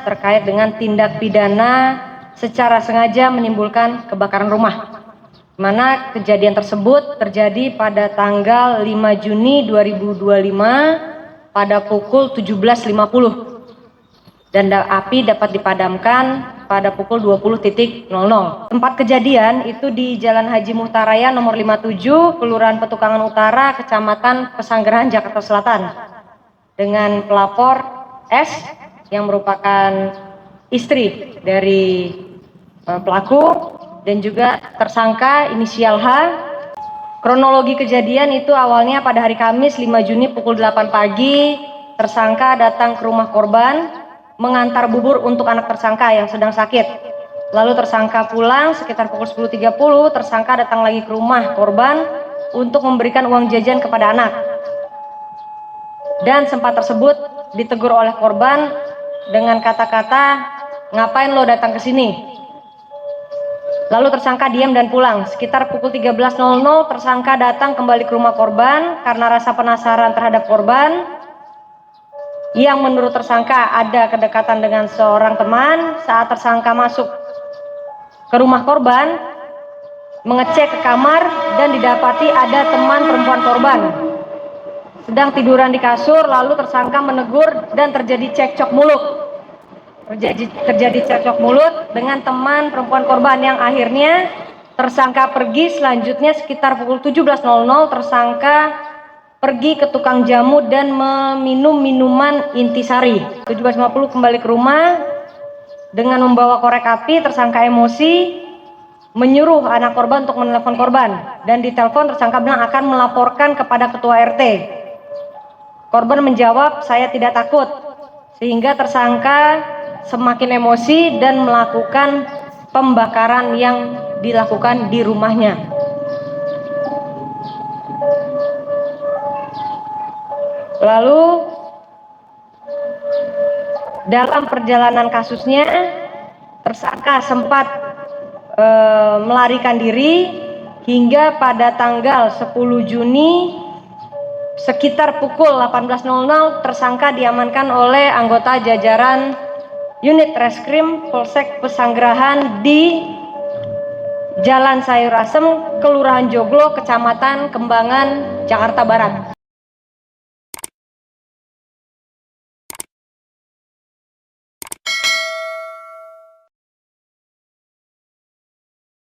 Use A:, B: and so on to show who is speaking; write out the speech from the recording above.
A: terkait dengan tindak pidana secara sengaja menimbulkan kebakaran rumah. Mana kejadian tersebut terjadi pada tanggal 5 Juni 2025 pada pukul 17.50 dan api dapat dipadamkan pada pukul 20.00. Tempat kejadian itu di Jalan Haji Muhtaraya nomor 57, Kelurahan Petukangan Utara, Kecamatan Pesanggerahan, Jakarta Selatan, dengan pelapor S yang merupakan istri dari pelaku dan juga tersangka inisial H. Kronologi kejadian itu awalnya pada hari Kamis 5 Juni pukul 8 pagi, tersangka datang ke rumah korban mengantar bubur untuk anak tersangka yang sedang sakit. Lalu tersangka pulang sekitar pukul 10.30, tersangka datang lagi ke rumah korban untuk memberikan uang jajan kepada anak. Dan sempat tersebut ditegur oleh korban dengan kata-kata, "Ngapain lo datang ke sini?" Lalu tersangka diam dan pulang. Sekitar pukul 13.00 tersangka datang kembali ke rumah korban karena rasa penasaran terhadap korban yang menurut tersangka ada kedekatan dengan seorang teman. Saat tersangka masuk ke rumah korban, mengecek ke kamar dan didapati ada teman perempuan korban sedang tiduran di kasur. Lalu tersangka menegur dan terjadi cekcok mulut. Terjadi cekcok mulut dengan teman perempuan korban yang akhirnya tersangka pergi. Selanjutnya sekitar pukul 17.00 tersangka pergi ke tukang jamu dan meminum minuman intisari. 17.50 kembali ke rumah dengan membawa korek api. Tersangka emosi menyuruh anak korban untuk menelepon korban, dan ditelepon tersangka bilang akan melaporkan kepada ketua RT. Korban menjawab, "Saya tidak takut," sehingga tersangka semakin emosi dan melakukan pembakaran yang dilakukan di rumahnya. Lalu dalam perjalanan kasusnya tersangka sempat melarikan diri hingga pada tanggal 10 Juni sekitar pukul 18.00 tersangka diamankan oleh anggota jajaran Unit Reskrim Polsek Pesanggerahan di Jalan Sayur Asem, Kelurahan Joglo, Kecamatan Kembangan, Jakarta Barat.